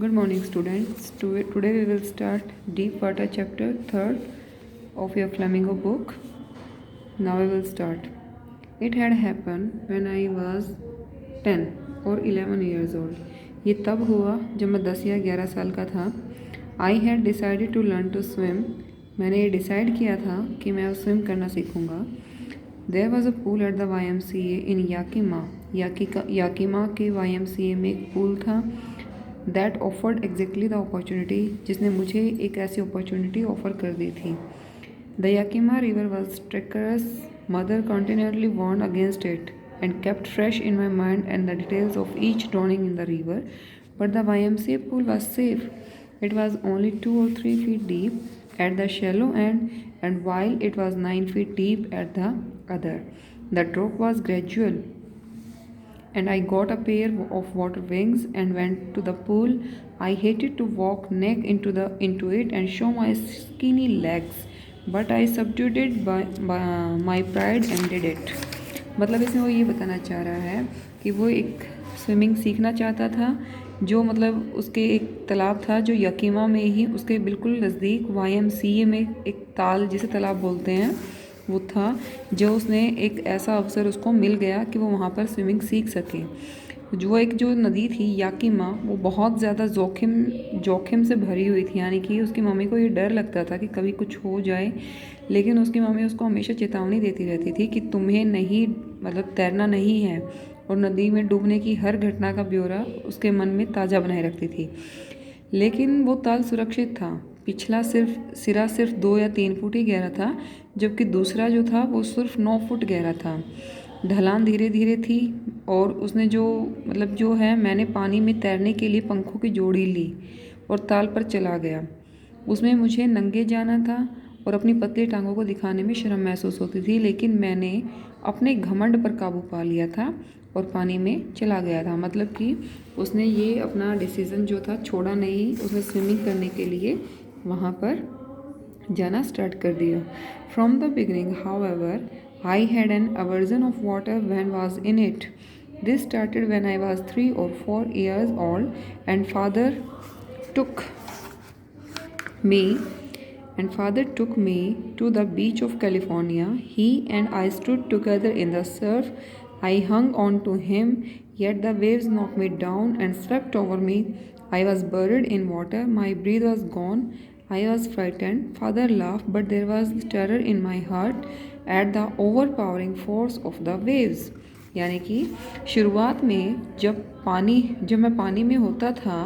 Good morning, students. Today we will start Deep Water chapter 3rd of your Flamingo book. Now we will start. It had happened when I was 10 or 11 years old. ये तब हुआ जब मैं 10 या 11 साल का था. I had decided to learn to swim. मैंने ये डिसाइड किया था कि मैं स्विम करना सीखूँगा. There was a pool at the YMCA in Yakima. Yakima के YMCA में एक पूल था. That offered exactly the opportunity, जिसने मुझे एक ऐसी अपॉर्चुनिटी ऑफर कर दी थी. The Yakima river was treacherous. Mother continuously warn against it and kept fresh in my mind and the details of each drowning in the river. But the YMCA pool was safe. It was only 2 or 3 feet deep at the shallow end, and while it was 9 feet deep at the other. The drop was gradual, and I got a pair of water wings and went to the pool. I hated to walk neck into it and show my skinny legs, but I subdued it by my pride and did it. मतलब इसमें वो ये बताना चाह रहा है कि वो एक स्विमिंग सीखना चाहता था, जो मतलब उसके एक तालाब था जो यकीमा में ही उसके बिल्कुल नज़दीक YMCA में एक ताल, जिसे तालाब बोलते हैं, वो था. जो उसने एक ऐसा अवसर उसको मिल गया कि वो वहाँ पर स्विमिंग सीख सके. जो नदी थी याकिमा, वो बहुत ज़्यादा जोखिम से भरी हुई थी. यानी कि उसकी मम्मी को ये डर लगता था कि कभी कुछ हो जाए, लेकिन उसकी मम्मी उसको हमेशा चेतावनी देती रहती थी कि तुम्हें नहीं मतलब तैरना नहीं है, और नदी में डूबने की हर घटना का ब्यौरा उसके मन में ताज़ा बनाए रखती थी. लेकिन वो ताल सुरक्षित था. पिछला सिरा सिर्फ 2 या 3 फुट ही गहरा था, जबकि दूसरा जो था वो सिर्फ 9 फुट गहरा था. ढलान धीरे धीरे थी, और उसने जो है मैंने पानी में तैरने के लिए पंखों की जोड़ी ली और ताल पर चला गया. उसमें मुझे नंगे जाना था और अपनी पतली टांगों को दिखाने में शर्म महसूस होती थी, लेकिन मैंने अपने घमंड पर काबू पा लिया था और पानी में चला गया था. मतलब कि उसने ये अपना डिसीज़न जो था छोड़ा नहीं, उसने स्विमिंग करने के लिए वहाँ पर जाना स्टार्ट कर दिया. From the beginning however I had an aversion of water when was in it. This started when I was 3 or 4 years old, and father took me to the beach of California. He and I stood together in the surf. I hung on to him, yet the waves knocked me down and swept over me. I was buried in water. My breath was gone. I was frightened. Father laughed, but there was terror in my heart at the overpowering force of the waves. यानी कि शुरुआत में जब मैं पानी में होता था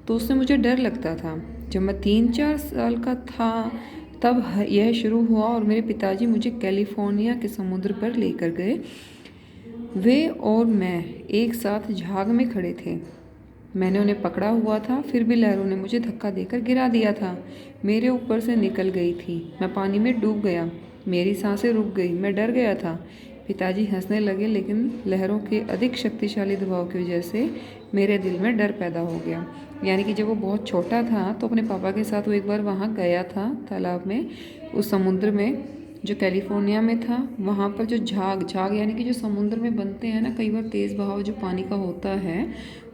तो उससे मुझे डर लगता था. जब मैं 3-4 साल का था तब यह शुरू हुआ और मेरे पिताजी मुझे कैलिफोर्निया के समुद्र पर लेकर गए. वे और मैं एक साथ झाग में खड़े थे. मैंने उन्हें पकड़ा हुआ था, फिर भी लहरों ने मुझे धक्का देकर गिरा दिया था. मेरे ऊपर से निकल गई थी. मैं पानी में डूब गया. मेरी सांसें रुक गई. मैं डर गया था. पिताजी हंसने लगे, लेकिन लहरों के अधिक शक्तिशाली दबाव की वजह से मेरे दिल में डर पैदा हो गया. यानी कि जब वो बहुत छोटा था तो अपने पापा के साथ वो एक बार वहाँ गया था तालाब में, उस समुद्र में जो कैलिफोर्निया में था. वहाँ पर जो झाग यानी कि जो समुद्र में बनते हैं ना, कई बार तेज़ बहाव जो पानी का होता है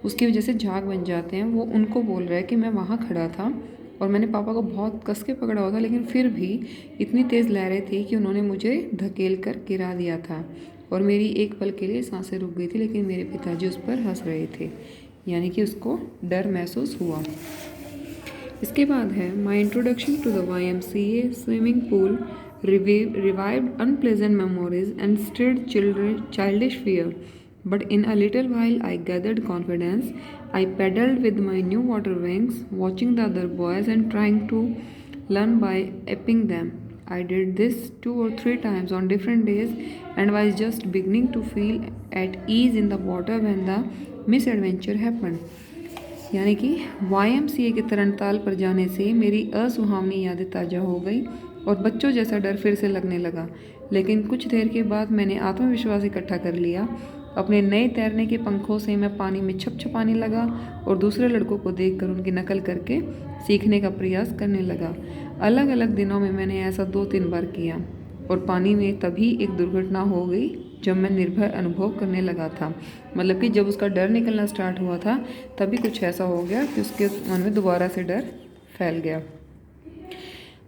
उसकी वजह से झाग बन जाते हैं. वो उनको बोल रहा है कि मैं वहाँ खड़ा था और मैंने पापा को बहुत कस के पकड़ा हुआ था, लेकिन फिर भी इतनी तेज़ लहरें थी कि उन्होंने मुझे धकेल कर गिरा दिया था और मेरी एक पल के लिए सांसें रुक गई थी. लेकिन मेरे पिताजी उस पर हंस रहे थे, यानी कि उसको डर महसूस हुआ. इसके बाद है my introduction to the YMCA swimming pool revived unpleasant memories and stirred childish fear. But in a little while I gathered confidence. I paddled with my new water wings, watching the other boys and trying to learn by aping them. I did this 2 or 3 times on different days and was just beginning to feel at ease in the water when the misadventure happened. यानी कि YMCA के तरणताल पर जाने से मेरी असुहावनी यादें ताज़ा हो गई और बच्चों जैसा डर फिर से लगने लगा. लेकिन कुछ देर के बाद मैंने आत्मविश्वास इकट्ठा कर लिया. अपने नए तैरने के पंखों से मैं पानी में छपछपाने लगा और दूसरे लड़कों को देखकर उनकी नकल करके सीखने का प्रयास करने लगा. अलग अलग दिनों में मैंने ऐसा 2-3 बार किया और पानी में तभी एक दुर्घटना हो गई जब मैं निर्भय अनुभव करने लगा था। मतलब कि जब उसका डर निकलना स्टार्ट हुआ था तभी कुछ ऐसा हो गया कि उसके मन में दोबारा से डर फैल गया।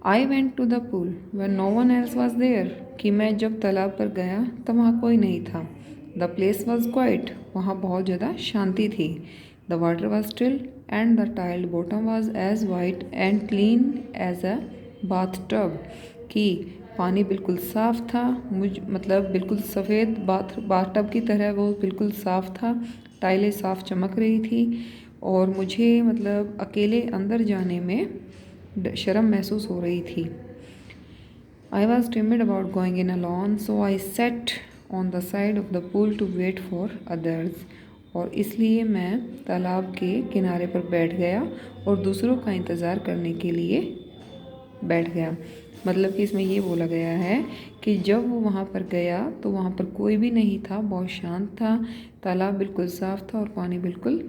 I went to the pool when no one else was there, कि मैं जब तालाब पर गया तब वहाँ कोई नहीं था। द प्लेस वॉज क्वाइट, वहाँ बहुत ज़्यादा शांति थी। The water was still and the tiled bottom was as white and clean as a bathtub, कि पानी बिल्कुल साफ़ था, मतलब बिल्कुल सफ़ेद बाथ टब की तरह वो बिल्कुल साफ़ था। टाइलें साफ़ चमक रही थी और मुझे मतलब अकेले अंदर जाने में शर्म महसूस हो रही थी। I was timid about going in alone, so I sat on the side of the pool to wait for others. और इसलिए मैं तालाब के किनारे पर बैठ गया और दूसरों का इंतज़ार करने के लिए बैठ गया। मतलब कि इसमें ये बोला गया है कि जब वो वहाँ पर गया तो वहाँ पर कोई भी नहीं था, बहुत शांत था, तालाब बिल्कुल साफ़ था और पानी बिल्कुल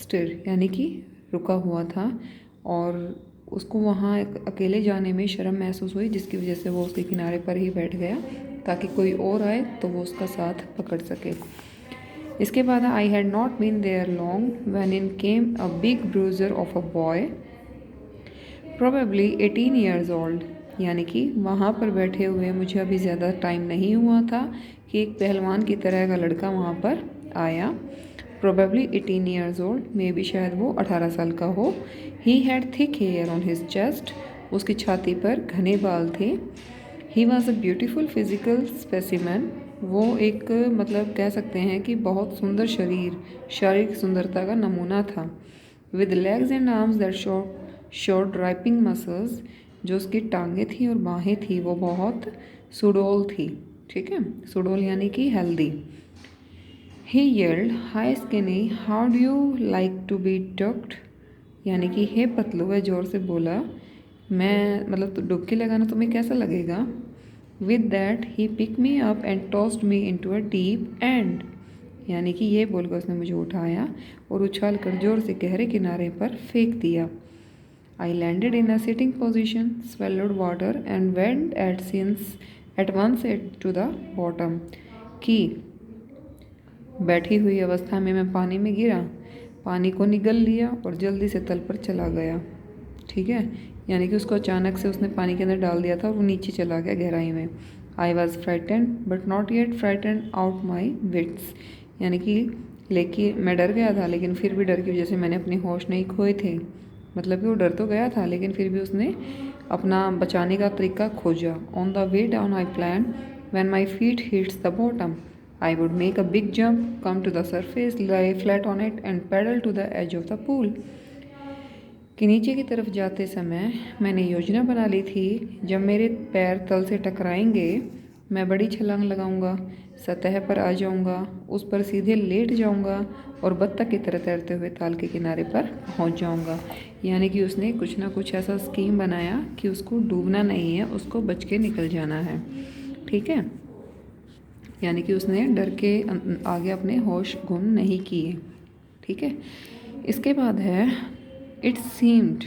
स्थिर यानी कि रुका हुआ था। और उसको वहाँ अकेले जाने में शर्म महसूस हुई, जिसकी वजह से वो उसके किनारे पर ही बैठ गया ताकि कोई और आए तो वो उसका साथ पकड़ सके। इसके बाद I had not been there long when in came a big bruiser of a boy probably 18 years old, यानी कि वहाँ पर बैठे हुए मुझे अभी ज़्यादा टाइम नहीं हुआ था कि एक पहलवान की तरह का लड़का वहाँ पर आया। Probably 18 years old, maybe शायद वो 18 साल का हो। He had thick hair on his chest, उसकी छाती पर घने बाल थे। He was a beautiful physical specimen, वो एक मतलब कह सकते हैं कि बहुत सुंदर शारीरिक सुंदरता का नमूना था। With legs and arms that showed dripping muscles, जो उसकी टांगें थी और बाहें थी वो बहुत सुडोल थी। ठीक है, सुडोल यानी कि healthy. He yelled hi skinny how do you like to be ducked, यानी कि हे पतलू, वह ज़ोर से बोला, मैं मतलब तो डुबकी लगाना तुम्हें कैसा लगेगा। With that he pick me up and tossed me into a deep end, यानी कि ये बोलकर उसने मुझे उठाया और उछाल कर जोर से गहरे किनारे पर फेंक दिया। I landed in a sitting position, swallowed water and went at once to the bottom, की बैठी हुई अवस्था में मैं पानी में गिरा, पानी को निगल लिया और जल्दी से तल पर चला गया। ठीक है, यानी कि उसको अचानक से उसने पानी के अंदर डाल दिया था और वो नीचे चला गया गहराई में। I was frightened but not yet frightened out my wits, यानी कि लेकिन मैं डर गया था लेकिन फिर भी डर की वजह से मैंने अपने होश नहीं खोए थे। मतलब कि वो डर तो गया था लेकिन फिर भी उसने अपना बचाने का तरीका खोजा। On the way down I plan when my feet hits the bottom I would make a big jump, come to the surface, lie flat on it and paddle to the edge of the pool. कि नीचे की तरफ जाते समय मैंने योजना बना ली थी, जब मेरे पैर तल से टकराएंगे मैं बड़ी छलांग लगाऊंगा, सतह पर आ जाऊंगा, उस पर सीधे लेट जाऊंगा और बत्तख की तरह तैरते हुए ताल के किनारे पर पहुंच जाऊंगा। यानी कि उसने कुछ ना कुछ ऐसा स्कीम बनाया कि उसको डूबना नहीं है, उसको बच के निकल जाना है। ठीक है, यानी कि उसने डर के आगे अपने होश गुम नहीं किए। ठीक है, इसके बाद है it seemed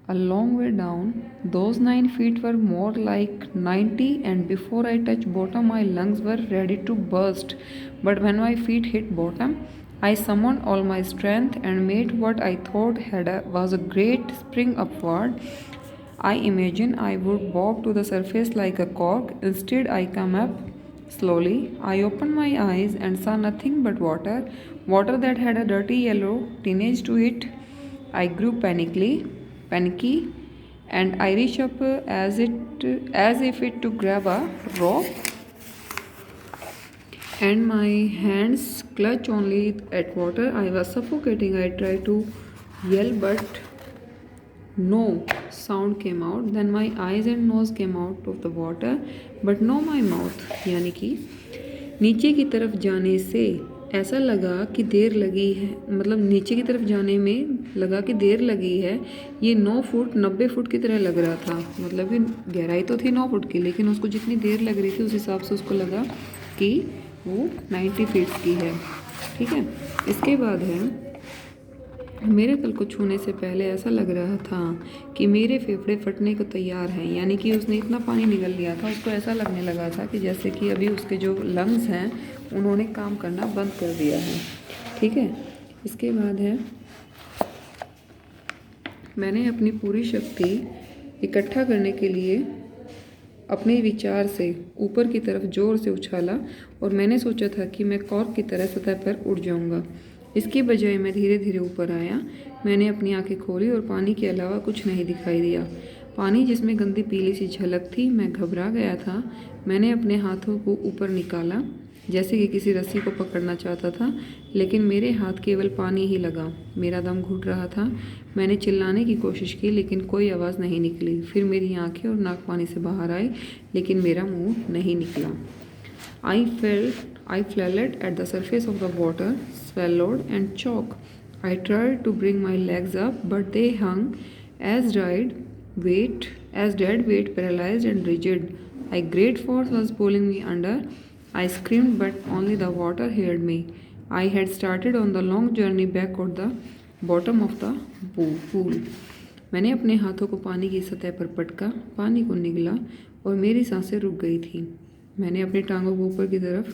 a long way down, those 9 feet were more like 90 and before I touch bottom my lungs were ready to burst, but when my feet hit bottom I summoned all my strength and made what I thought was a great spring upward. I imagined I would bob to the surface like a cork. Instead, I came up slowly. I opened my eyes and saw nothing but water that had a dirty yellow tinge to it. I grew panicky, and I reached up as if it to grab a rope, and my hands clutched only at water. I was suffocating. I tried to yell, but no sound came out. Then my eyes and nose came out of the water, but no my mouth. यानी कि नीचे की तरफ जाने से ऐसा लगा कि देर लगी है, मतलब नीचे की तरफ जाने में लगा कि देर लगी है। ये 9 फुट 90 फुट की तरह लग रहा था, मतलब कि गहराई तो थी 9 फुट की, लेकिन उसको जितनी देर लग रही थी उस हिसाब से उसको लगा कि वो 90 फीट्स की है। ठीक है, इसके बाद है मेरे तल को छूने से पहले ऐसा लग रहा था कि मेरे फेफड़े फटने को तैयार हैं। यानी कि उसने इतना पानी निगल लिया था, उसको ऐसा लगने लगा था कि जैसे कि अभी उसके जो लंग्स हैं उन्होंने काम करना बंद कर दिया है। ठीक है, इसके बाद है मैंने अपनी पूरी शक्ति इकट्ठा करने के लिए अपने विचार से ऊपर की तरफ जोर से उछाला और मैंने सोचा था कि मैं कॉर्क की तरह सतह पर उड़ जाऊंगा। इसकी बजाय मैं धीरे धीरे ऊपर आया। मैंने अपनी आंखें खोली और पानी के अलावा कुछ नहीं दिखाई दिया। पानी जिसमें गंदी पीली सी झलक थी। मैं घबरा गया था। मैंने अपने हाथों को ऊपर निकाला जैसे कि किसी रस्सी को पकड़ना चाहता था, लेकिन मेरे हाथ केवल पानी ही लगा। मेरा दम घुट रहा था। मैंने चिल्लाने की कोशिश की लेकिन कोई आवाज़ नहीं निकली। फिर मेरी आंखें और नाक पानी से बाहर आए लेकिन मेरा मुंह नहीं निकला। I flaired at the surface of the water, swallowed and choked. I tried to bring my legs up, but they hung as dead weight, paralyzed and rigid. A great force was pulling me under. I screamed, but only the water heard me. I had started on the long journey back toward the bottom of the pool. मैंने अपने हाथों को पानी की सतह पर पटका, पानी को निगला और मेरी सांसें रुक गई थी। मैंने अपनी टांगों को ऊपर की तरफ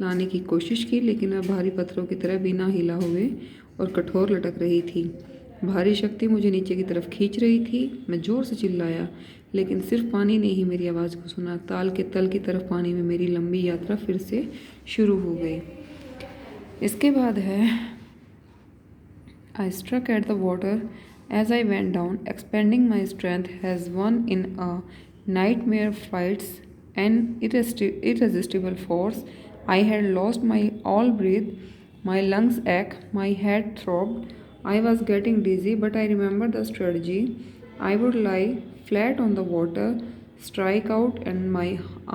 लाने की कोशिश की लेकिन वह भारी पत्थरों की तरह बिना हिला हुए और कठोर लटक रही थी। भारी शक्ति मुझे नीचे की तरफ खींच रही थी। मैं ज़ोर से चिल्लाया लेकिन सिर्फ पानी ने ही मेरी आवाज़ को सुना। ताल के तल की तरफ पानी में मेरी लंबी यात्रा फिर से शुरू हो गई। इसके बाद है I struck at the water as I went down, expending my strength as one in a nightmare fights an irresistible force. I had lost my all breath, my lungs ached, my head throbbed. I was getting dizzy, but I remembered the strategy. I would lie flat on the water, strike out in my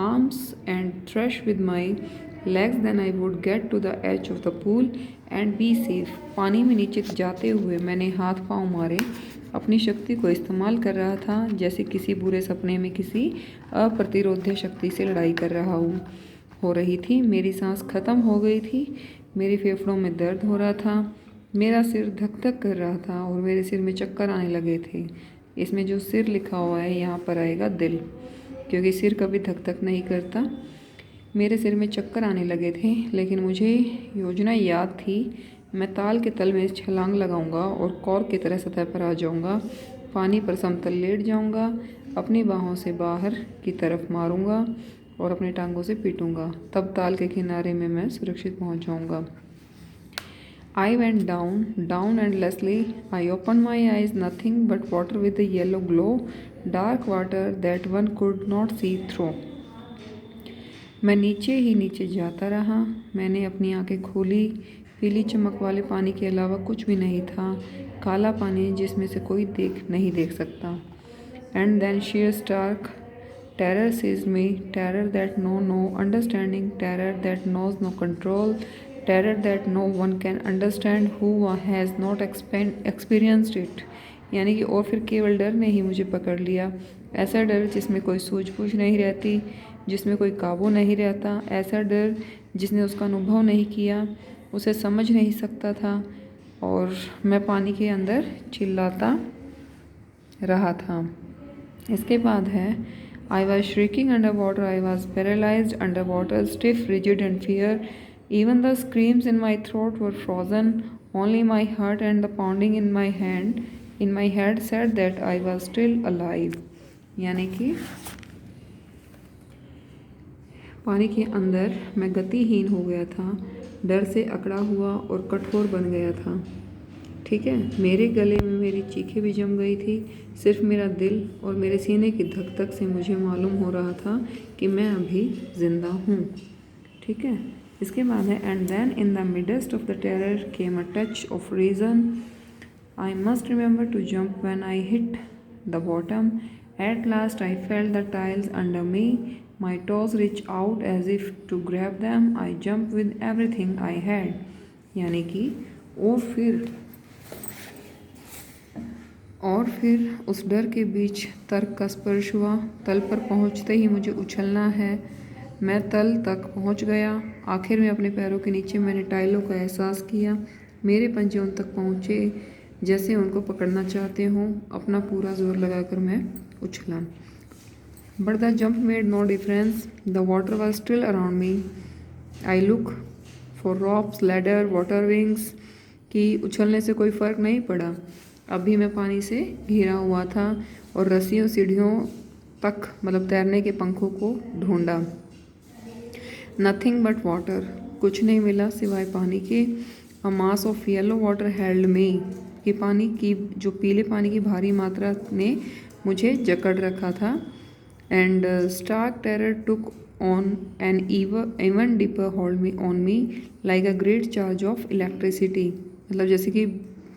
arms and thresh with my legs, then I would get to the edge of the pool and be safe. पानी में नीचे जाते हुए मैंने हाथ पांव मारे। अपनी शक्ति को इस्तेमाल कर रहा था जैसे किसी बुरे सपने में किसी अप्रतिरोध्य शक्ति से लड़ाई कर रहा हो रही थी। मेरी सांस खत्म हो गई थी। मेरे फेफड़ों में दर्द हो रहा था। मेरा सिर धक धक कर रहा था और मेरे सिर में चक्कर आने लगे थे। इसमें जो सिर लिखा हुआ है यहाँ पर आएगा दिल, क्योंकि सिर कभी धक धक नहीं करता। मेरे सिर में चक्कर आने लगे थे लेकिन मुझे योजना याद थी। मैं ताल के तल में छलांग लगाऊंगा और कॉर्क की तरह सतह पर आ जाऊंगा। पानी पर समतल लेट जाऊंगा, अपनी बाहों से बाहर की तरफ मारूंगा और अपनी टांगों से पीटूंगा। तब ताल के किनारे में मैं सुरक्षित पहुंच जाऊंगा। I went down endlessly. I opened my eyes, nothing but water with a yellow glow, dark water that one could not see through. मैं नीचे ही नीचे जाता रहा। मैंने अपनी आंखें खोली। पीली चमक वाले पानी के अलावा कुछ भी नहीं था। काला पानी जिसमें से कोई नहीं देख सकता। And then sheer stark terror seized me, terror that knows no understanding, terror that knows no control, terror that no one can understand who has not experienced it. यानी कि और फिर केवल डर ने ही मुझे पकड़ लिया। ऐसा डर जिसमें कोई सूझबूझ नहीं रहती, जिसमें कोई काबू नहीं रहता। ऐसा डर जिसने उसका अनुभव नहीं किया, उसे समझ नहीं सकता था। और मैं पानी के अंदर चिल्लाता रहा था। इसके बाद है I was shrieking underwater, I was paralyzed underwater, stiff, rigid and fear. Even the screams in my throat were frozen. Only my heart and the pounding in my head said that I was still alive. यानी कि पानी के अंदर मैं गतिहीन हो गया था, डर से अकड़ा हुआ और कठोर बन गया था। ठीक है, मेरे गले में मेरी चीखें भी जम गई थी। सिर्फ मेरा दिल और मेरे सीने की धक धक से मुझे मालूम हो रहा था कि मैं अभी जिंदा हूँ। ठीक है, इसके बाद है and then in the midst of the terror came a touch of reason. I must remember to jump when I hit the bottom. At last I felt the tiles under me. My toes reached out as if to grab them. I jumped with everything I had. यानी कि और फिर उस डर के बीच तर्क का स्पर्श हुआ। तल पर पहुंचते ही मुझे उछलना है। मैं तल तक पहुंच गया। आखिर में अपने पैरों के नीचे मैंने टाइलों का एहसास किया। मेरे पंजे उन तक पहुंचे। जैसे उनको पकड़ना चाहते हों। अपना पूरा जोर लगाकर मैं उछला। But the jump made no difference, the water was still around me. I look for ropes, ladder, water wings. कि उछलने से कोई फ़र्क नहीं पड़ा। अभी मैं पानी से घिरा हुआ था और रस्सियों सीढ़ियों तक मतलब तैरने के पंखों को ढूंढा। नथिंग बट वाटर, कुछ नहीं मिला सिवाय पानी के। A mass of yellow water held me, कि पानी की जो पीले पानी की भारी मात्रा ने मुझे जकड़ रखा था। And stark terror took on an even deeper hold me on me like a great charge of electricity. मतलब जैसे कि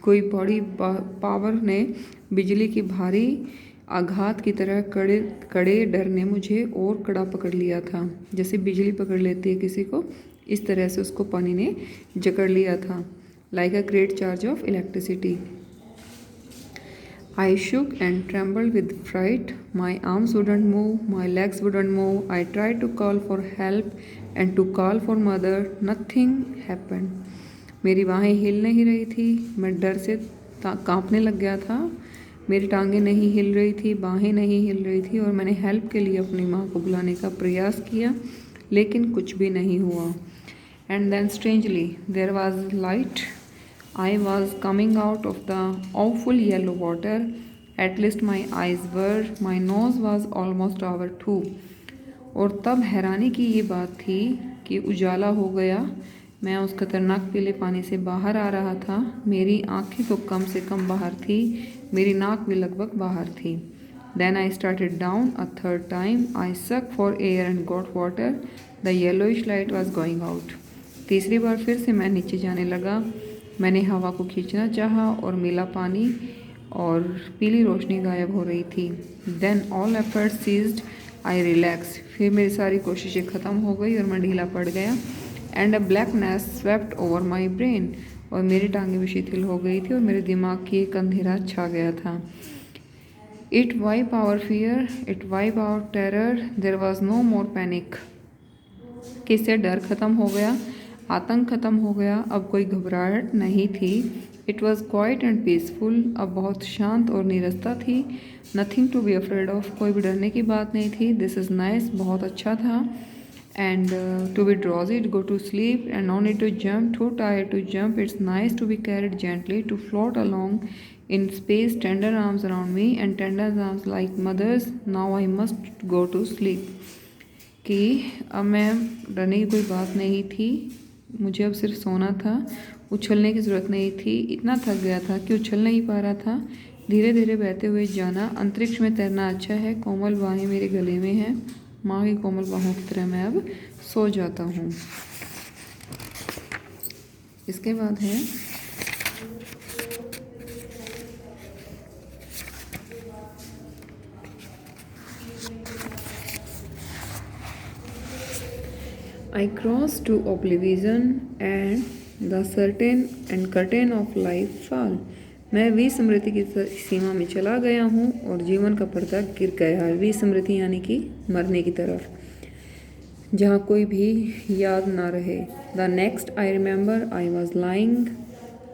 कोई बड़ी पावर ने बिजली की भारी आघात की तरह कड़े कड़े डर ने मुझे और कड़ा पकड़ लिया था। जैसे बिजली पकड़ लेती है किसी को, इस तरह से उसको पानी ने जकड़ लिया था। Like a great charge of electricity. I shook and trembled with fright. My arms wouldn't move, my legs wouldn't move. I tried to call for help and to call for mother. Nothing happened. मेरी बाहें हिल नहीं रही थी, मैं डर से कांपने लग गया था। मेरी टांगें नहीं हिल रही थी, बाहें नहीं हिल रही थी और मैंने हेल्प के लिए अपनी माँ को बुलाने का प्रयास किया, लेकिन कुछ भी नहीं हुआ। And then strangely there was light. I was coming out of the awful yellow water. At least my eyes were. My nose was almost over too. और तब हैरानी की ये बात थी कि उजाला हो गया। मैं उस खतरनाक पीले पानी से बाहर आ रहा था। मेरी आंखें तो कम से कम बाहर थी, मेरी नाक भी लगभग बाहर थी। Then I started down a third time. I sucked for air and got water. The yellowish light was going out. तीसरी बार फिर से मैं नीचे जाने लगा। मैंने हवा को खींचना चाहा और मिला पानी और पीली रोशनी गायब हो रही थी। Then all effort ceased, I relax. फिर मेरी सारी कोशिशें ख़त्म हो गई और मैं ढीला पड़ गया। And a blackness swept over my brain, और मेरी टांगें भी शिथिल हो गई थी और मेरे दिमाग की एक अंधेरा छा गया था। It wipe our fear, it wipe our terror, there was no more panic. किससे डर ख़त्म हो गया, आतंक ख़त्म हो गया, अब कोई घबराहट नहीं थी। It was quiet and peaceful, अब बहुत शांत और नीरसता थी। Nothing to be afraid of, कोई भी डरने की बात नहीं थी। दिस इज़ नाइस, बहुत अच्छा था। And to be drowsy, go to sleep and no need to jump, too tired to jump. It's nice to be carried gently, to float along in space, tender arms around me and tender arms like mothers. Now I must go to sleep. कि अब मैं डरने की कोई बात नहीं थी, मुझे अब सिर्फ सोना था। उछलने की ज़रूरत नहीं थी, इतना थक गया था कि उछल नहीं पा रहा था। धीरे धीरे बहते हुए जाना, अंतरिक्ष में तैरना अच्छा है। कोमल बाहें मेरे गले में हैं, माँ की कोमल बाहों की तरह मैं अब सो जाता हूँ। इसके बाद है I crossed to oblivion and the certain and curtain of life fall. मैं विस्मृति की सीमा में चला गया हूँ और जीवन का पर्दा गिर गया। विस्मृति यानी कि मरने की तरफ, जहाँ कोई भी याद ना रहे। The next I remember I was lying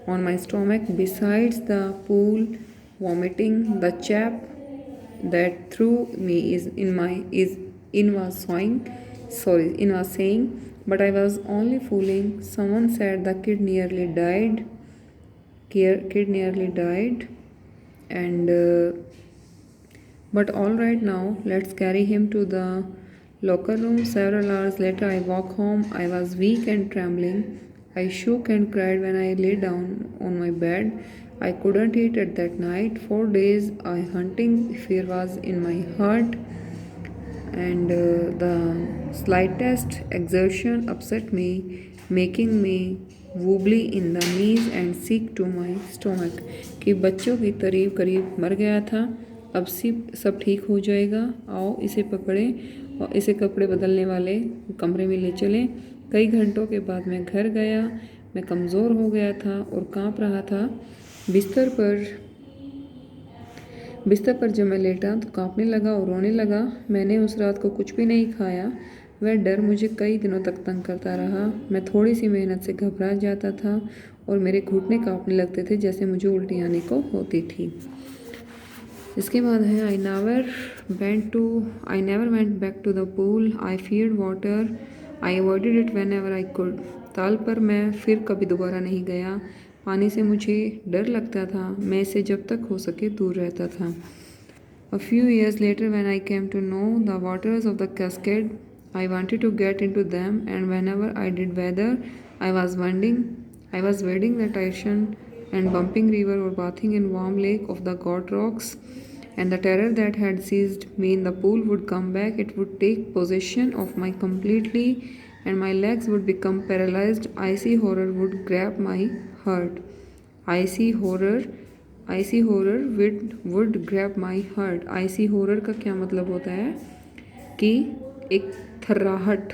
on my stomach besides the pool, vomiting. The chap that threw me was saying, but I was only fooling. Someone said the kid nearly died. And but all right now, let's carry him to the locker room. Several hours later, I walked home. I was weak and trembling. I shook and cried when I lay down on my bed. I couldn't eat at that night. 4 days, a haunting fear was in my heart, and the slightest exertion upset me, making me wobbly in the knees and sick to my stomach. कि बच्चों की करीब मर गया था। अब सब ठीक हो जाएगा, आओ इसे पकड़ें और इसे कपड़े बदलने वाले कमरे में ले चलें। कई घंटों के बाद मैं घर गया। मैं कमज़ोर हो गया था और काँप रहा था। बिस्तर पर जब मैं लेटा तो काँपने लगा और रोने लगा। मैंने उस रात को कुछ भी नहीं खाया। वह डर मुझे कई दिनों तक तंग करता रहा। मैं थोड़ी सी मेहनत से घबरा जाता था और मेरे घुटने कांपने लगते थे, जैसे मुझे उल्टी आने को होती थी। इसके बाद है I never went back to the pool, I feared water, I avoided it whenever I could. ताल पर मैं फिर कभी दोबारा नहीं गया। पानी से मुझे डर लगता था, मैं इसे जब तक हो सके दूर रहता था। A few years later, when I came to know the waters of the cascade, I wanted to get into them, and whenever I did, whether I was wading the Tyson and bumping river or bathing in warm lake of the God rocks, and the terror that had seized me in the pool would come back. It would take possession of my completely, and my legs would become paralyzed. Icy horror would grab my heart. Icy horror would grab my heart. Icy horror का क्या मतलब होता है कि एक थर्राहट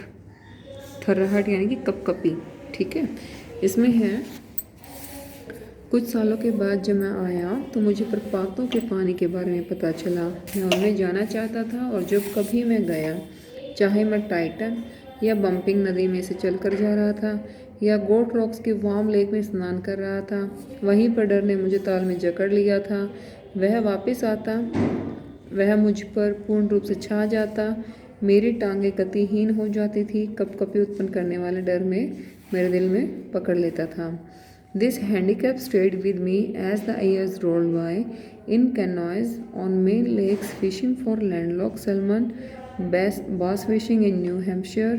यानी कि कपकपी। ठीक है, इसमें है कुछ सालों के बाद जब मैं आया तो मुझे प्रपातों के पानी के बारे में पता चला। मैं उनमें जाना चाहता था और जब कभी मैं गया, चाहे मैं टाइटन या बम्पिंग नदी में से चलकर जा रहा था या गोट रॉक्स के वार्म लेक में स्नान कर रहा था, वहीं पर डर ने मुझे ताल में जकड़ लिया था। वह वापस आता, वह मुझ पर पूर्ण रूप से छा जाता, मेरी टांगें गतिहीन हो जाती थी, कपकपी उत्पन्न करने वाले डर में मेरे दिल में पकड़ लेता था। This handicap stayed with me as the years rolled by, in canoes on main lakes, fishing for landlocked salmon, bass fishing in New Hampshire,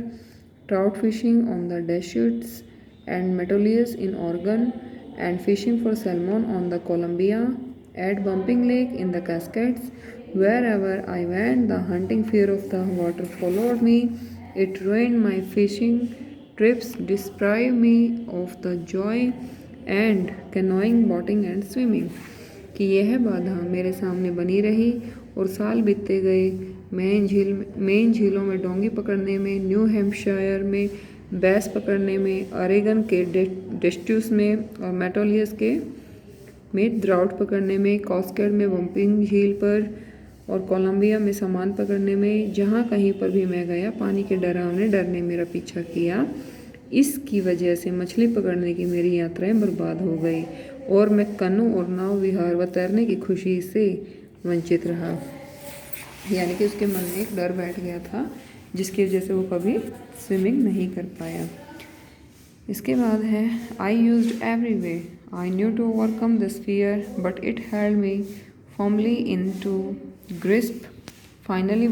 trout fishing on the Deschutes and Metolius in Oregon, and fishing for salmon on the Columbia, at Bumping Lake in the Cascades. Wherever I went, the hunting fear of the water followed me. It ruined my fishing trips, deprived me of the joy and canoeing, boating and swimming. कि यह बाधा मेरे सामने बनी रही और साल बीतते गए। मेन झीलों में डोंगी पकड़ने में, न्यू हैम्पशायर में बैस पकड़ने में, ओरेगन के डेस्ट्यूस में और मेटोलियस के में द्राउट पकड़ने में, कॉस्केड में बम्पिंग झील पर और कोलंबिया में सामान पकड़ने में, जहाँ कहीं पर भी मैं गया, पानी के डरावने डर ने मेरा पीछा किया। इसकी वजह से मछली पकड़ने की मेरी यात्राएं बर्बाद हो गई और मैं कनु और नाव विहार व तैरने की खुशी से वंचित रहा। यानी कि उसके मन में एक डर बैठ गया था, जिसकी वजह से वो कभी स्विमिंग नहीं कर पाया। इसके बाद है I used every way, I knew to overcome this fear but it held me firmly in to grasp. Finally,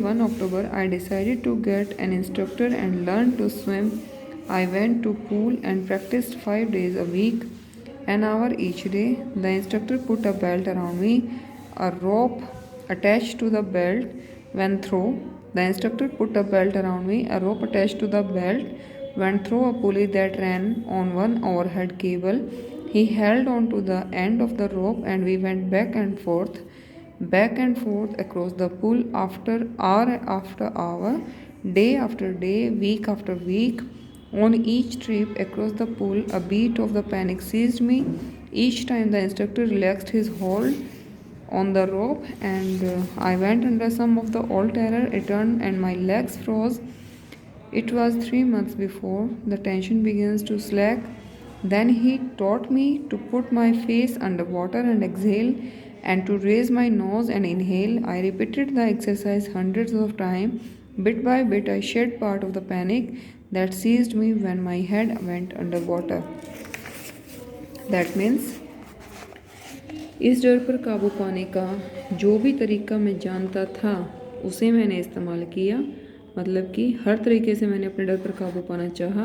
one October, I decided to get an instructor and learn to swim. I went to pool and practiced 5 days a week, an hour each day. The instructor put a belt around me, a rope attached to the belt went through. The instructor put a belt around me, a rope attached to the belt went through a pulley that ran on one overhead cable. He held on to the end of the rope and we went back and forth across the pool after hour, day after day, week after week. On each trip across the pool, a beat of the panic seized me. Each time the instructor relaxed his hold on the rope and I went under some of the old terror returned and my legs froze. It was 3 months before the tension begins to slack. Then he taught me to put my face under water and exhale and to raise my nose and inhale. I repeated the exercise hundreds of times. Bit by bit I shed part of the panic that seized me when my head went underwater. That means इस डर पर काबू पाने का जो भी तरीका मैं जानता था उसे मैंने इस्तेमाल किया। मतलब कि हर तरीके से मैंने अपने डर पर काबू पाना चाहा,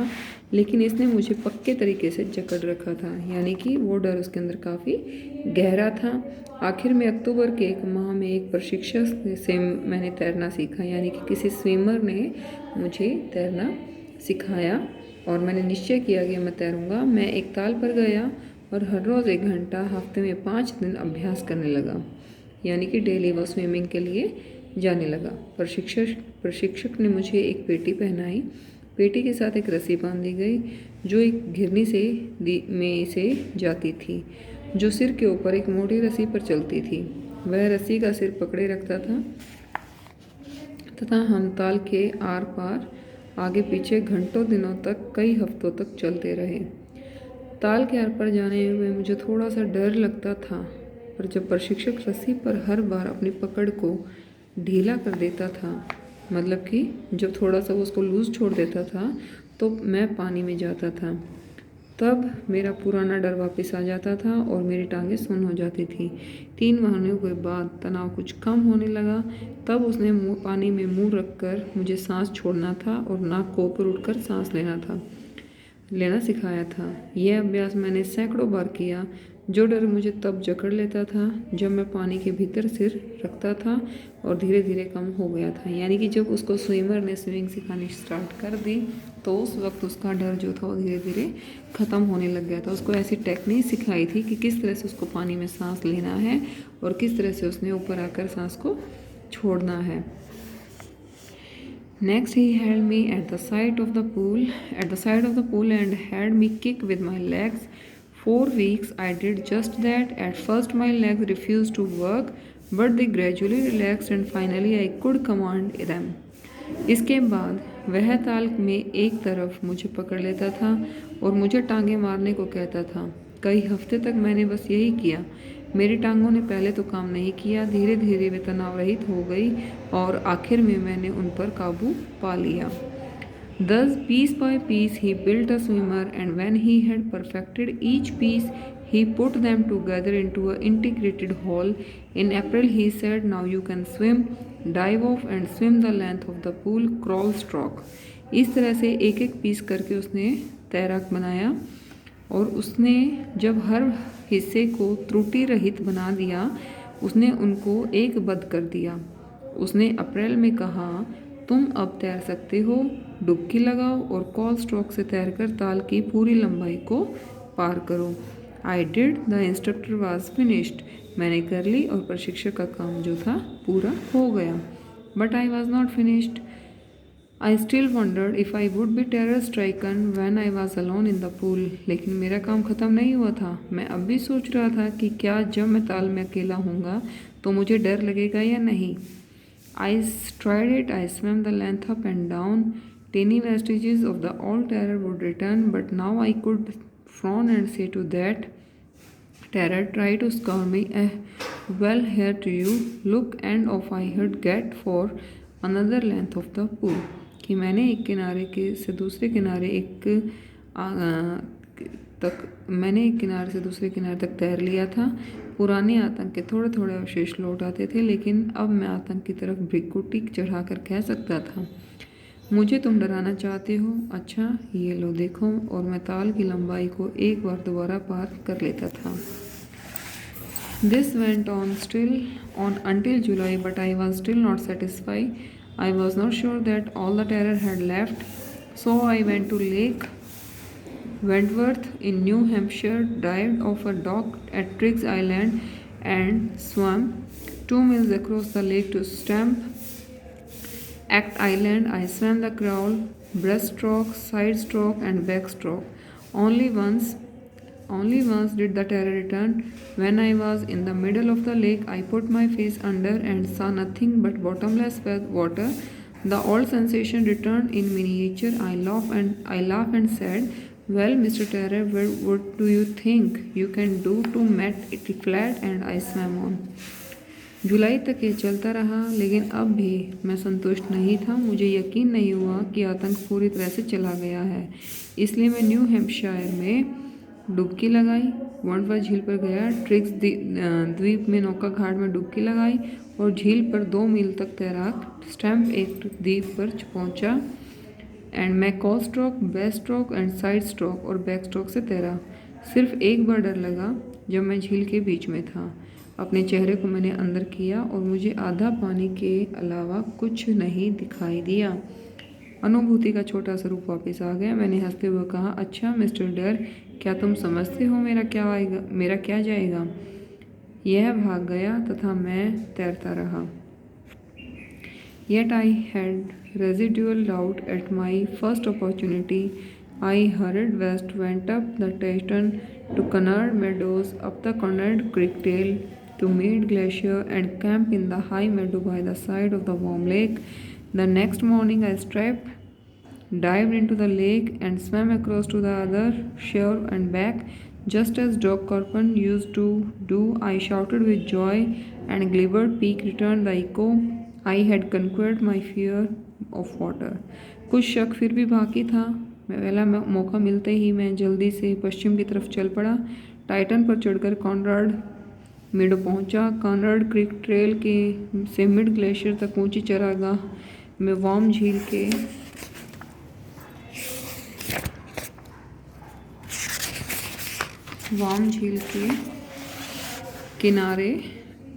लेकिन इसने मुझे पक्के तरीके से जकड़ रखा था। यानी कि वो डर उसके अंदर काफ़ी गहरा था। आखिर में अक्टूबर के एक माह में एक प्रशिक्षक से मैंने तैरना सीखा। यानी कि किसी स्विमर ने मुझे तैरना सिखाया और मैंने निश्चय किया कि मैं तैरूँगा। मैं एक ताल पर गया और हर रोज़ 1 घंटा, हफ्ते में 5 दिन अभ्यास करने लगा। यानी कि डेली वो स्विमिंग के लिए जाने लगा। प्रशिक्षक ने मुझे एक पेटी पहनाई। पेटी के साथ एक रस्सी बांधी गई जो एक घिरनी से जाती थी, जो सिर के ऊपर एक मोटी रस्सी पर चलती थी। वह रस्सी का सिर पकड़े रखता था तथा हम ताल के आर पार आगे पीछे घंटों दिनों तक कई हफ्तों तक चलते रहे। ताल के आर पार जाने में मुझे थोड़ा सा डर लगता था, पर जब प्रशिक्षक रस्सी पर हर बार अपनी पकड़ को ढीला कर देता था, मतलब कि जब थोड़ा सा उसको लूज़ छोड़ देता था, तो मैं पानी में जाता था। तब मेरा पुराना डर वापस आ जाता था और मेरी टांगें सुन्न हो जाती थी। 3 महीनों के बाद तनाव कुछ कम होने लगा। तब उसने पानी में मुंह रखकर मुझे सांस छोड़ना था और नाक को ऊपर उठकर सांस लेना सिखाया था। यह अभ्यास मैंने सैकड़ों बार किया। जो डर मुझे तब जकड़ लेता था जब मैं पानी के भीतर सिर रखता था और धीरे धीरे कम हो गया था। यानी कि जब उसको स्विमर ने स्विमिंग सिखानी स्टार्ट कर दी तो उस वक्त उसका डर जो था वो धीरे धीरे ख़त्म होने लग गया था। उसको ऐसी टेक्निक सिखाई थी कि किस तरह से उसको पानी में सांस लेना है और किस तरह से उसने ऊपर आकर सांस को छोड़ना है। Next, he held me at the side of the pool and had me kick with my legs. 4 weeks I did just that. At first my legs refused to work, but they gradually relaxed and finally I could command them. इसके बाद वह ताल में एक तरफ मुझे पकड़ लेता था और मुझे टांगे मारने को कहता था। कई हफ्ते तक मैंने बस यही किया। मेरी टांगों ने पहले तो काम नहीं किया, धीरे धीरे वे तनाव रहित हो गई और आखिर में मैंने उन पर काबू पा लिया। Thus, piece by piece, he built a swimmer, and when he had perfected each piece, he put them together into an integrated whole. In April, he said, "Now you can swim, dive off, and swim the length of the pool, crawl, stroke." इस तरह से एक एक piece करके उसने तैराक बनाया और उसने जब हर हिस्से को त्रुटि रहित बना दिया, उसने उनको एक बद्ध कर दिया। उसने अप्रैल में कहा, तुम अब तैर सकते हो, डुबकी लगाओ और कॉल स्ट्रोक से तैरकर ताल की पूरी लंबाई को पार करो। I did, the instructor was finished. मैंने कर ली और प्रशिक्षक का काम जो था पूरा हो गया। But I was not finished. I still wondered if I would be terror stricken when I was alone in the pool. लेकिन मेरा काम ख़त्म नहीं हुआ था। मैं अब भी सोच रहा था कि क्या जब मैं ताल में अकेला होऊंगा तो मुझे डर लगेगा या नहीं। I tried it. I swam the length up and down. Tiny vestiges of the old terror would return, but now I could frown and say to that terror, try to scour me. Well, here to you. Look, and off I would get for another length of the pool. कि मैंने एक किनारे के से दूसरे किनारे तक तैर लिया था। पुराने आतंक के थोड़े थोड़े अवशेष लौट आते थे, लेकिन अब मैं आतंक की तरफ भ्रिकुटी चढ़ाकर कह सकता था, मुझे तुम डराना चाहते हो? अच्छा, ये लो देखो। और मैं ताल की लंबाई को एक बार दोबारा पार कर लेता था। This went on until July, but I was still not satisfied. I was not sure that all the terror had left, so I went to Lake Wentworth in New Hampshire, dived off a dock at Triggs Island, and swam 2 miles across the lake to Stamp Act Island. I swam the crawl, breaststroke, side stroke, and backstroke. Only once did the terror return. When I was in the middle of the lake, I put my face under and saw nothing but bottomless water. The old sensation returned in miniature. I laughed and said, "Well, Mr. Terror, what do you think you can do to make it flat?" And I swam on. जुलाई तक ये चलता रहा, लेकिन अब भी मैं संतुष्ट नहीं था। मुझे यकीन नहीं हुआ कि आतंक पूरी तरह से चला गया है। इसलिए मैं न्यू हैम्पशायर में डुबकी लगाई, वंटवर्थ झील पर गया, ट्रिग्स द्वीप में नौका घाट में डुबकी लगाई और झील पर 2 मील तक तैराक स्टैम्प एक द्वीप पर पहुंचा। एंड मैं call stroke, best stroke and side stroke और बैक स्ट्रोक से तैरा। सिर्फ एक बार डर लगा जब मैं झील के बीच में था। अपने चेहरे को मैंने अंदर किया और मुझे आधा पानी के अलावा कुछ नहीं दिखाई दिया। अनुभूति का छोटा सा रूप वापस आ गया। मैंने हंसते हुए कहा, अच्छा मिस्टर डर, क्या तुम समझते हो मेरा क्या जाएगा? यह भाग गया तथा मैं तैरता रहा। Yet I had residual doubt at my first opportunity. I hurried west, went up the Teton to Cunard Meadows, up the Conrad Creek tail to Mead Glacier, and camped in the high meadow by the side of the warm lake. The next morning I strapped, dived into the lake and swam across to the other shore and back, just as Doc Corpon used to do. I shouted with joy, and Glibbered Peak returned the echo. I had conquered my fear of water. कुछ शक फिर भी बाकी था। पहला मौका मिलते ही मैं जल्दी से पश्चिम की तरफ चल पड़ा। टाइटन पर चढ़कर कॉनराड मिडो पहुंचा। कॉनराड क्रीक ट्रेल के से मिड ग्लेशियर तक ऊंची चरागाह में वार्म झील के किनारे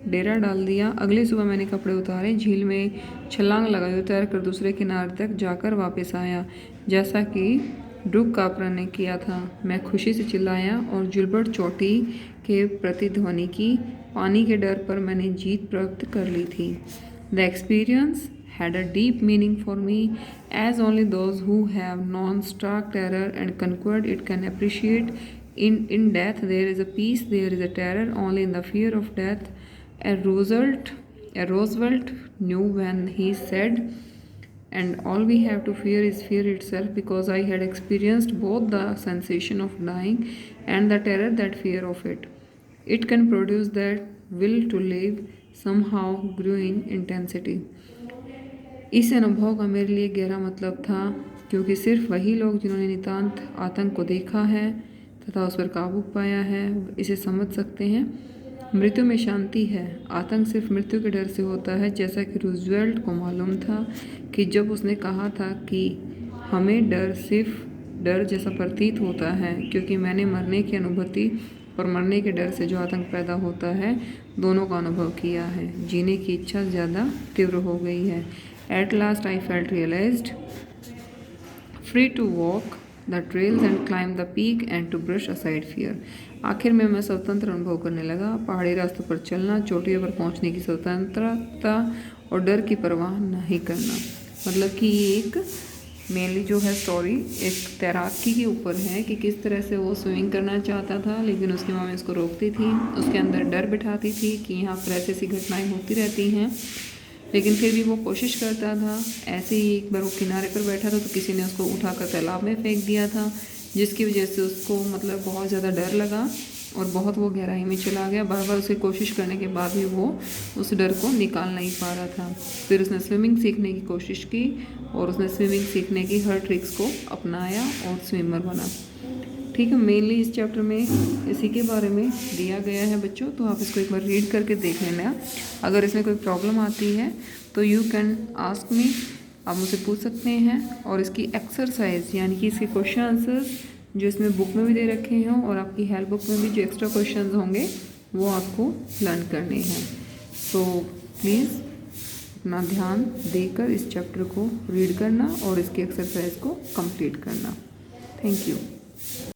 डेरा डाल दिया। अगली सुबह मैंने कपड़े उतारे, झील में छलांग लगाई, उतर कर दूसरे किनारे तक जाकर वापस आया, जैसा कि ड्रूक कापरा ने किया था। मैं खुशी से चिल्लाया और जिल्बर्ट चोटी के प्रतिध्वनि की। पानी के डर पर मैंने जीत प्राप्त कर ली थी। The experience had a deep meaning for me, as only those who have known stark terror and conquered it can appreciate. In death there is a peace, there is a terror only in the fear of death. A Roosevelt knew when he said, and all we have to fear is fear itself, because I had experienced both the sensation of dying and the terror that fear of it. It can produce that will to live somehow grew in intensity. इस अनुभव का मेरे लिए गहरा मतलब था, क्योंकि सिर्फ वही लोग जिन्होंने नितांत आतंक को देखा है तथा उस पर काबू पाया है इसे समझ सकते हैं। मृत्यु में शांति है। आतंक सिर्फ मृत्यु के डर से होता है, जैसा कि रूजवेल्ट को मालूम था कि जब उसने कहा था कि हमें डर सिर्फ डर जैसा प्रतीत होता है, क्योंकि मैंने मरने की अनुभूति और मरने के डर से जो आतंक पैदा होता है दोनों का अनुभव किया है। जीने की इच्छा ज़्यादा तीव्र हो गई है। At last I felt realized, free to walk the trails and climb the peak and to brush aside fear. आखिर में मैं स्वतंत्र अनुभव करने लगा, पहाड़ी रास्तों पर चलना, चोटियों पर पहुंचने की स्वतंत्रता और डर की परवाह नहीं करना। मतलब कि ये एक मेनली जो है स्टोरी एक तैराकी के ऊपर है कि किस तरह से वो स्विमिंग करना चाहता था, लेकिन उसकी माँ उसको रोकती थी, उसके अंदर डर बिठाती थी कि यहाँ पर ऐसी घटनाएं होती रहती हैं, लेकिन फिर भी वो कोशिश करता था। ऐसे ही एक बार वो किनारे पर बैठा था तो किसी ने उसको उठाकर तालाब में फेंक दिया था, जिसकी वजह से उसको मतलब बहुत ज़्यादा डर लगा और बहुत वो गहराई में चला गया। बार बार उसे कोशिश करने के बाद भी वो उस डर को निकाल नहीं पा रहा था। फिर उसने स्विमिंग सीखने की कोशिश की और उसने स्विमिंग सीखने की हर ट्रिक्स को अपनाया और स्विमर बना। ठीक है, मेनली इस चैप्टर में इसी के बारे में दिया गया है बच्चों, तो आप इसको एक बार रीड करके देख लेना। अगर इसमें कोई प्रॉब्लम आती है तो यू कैन आस्क मी, आप मुझसे पूछ सकते हैं। और इसकी एक्सरसाइज यानी कि इसके क्वेश्चन आंसर्स जो इसमें बुक में भी दे रखे हैं और आपकी हेल्प बुक में भी जो एक्स्ट्रा क्वेश्चन होंगे वो आपको लर्न करने हैं। तो प्लीज़ अपना ध्यान देकर इस चैप्टर को रीड करना और इसकी एक्सरसाइज को कंप्लीट करना। Thank you.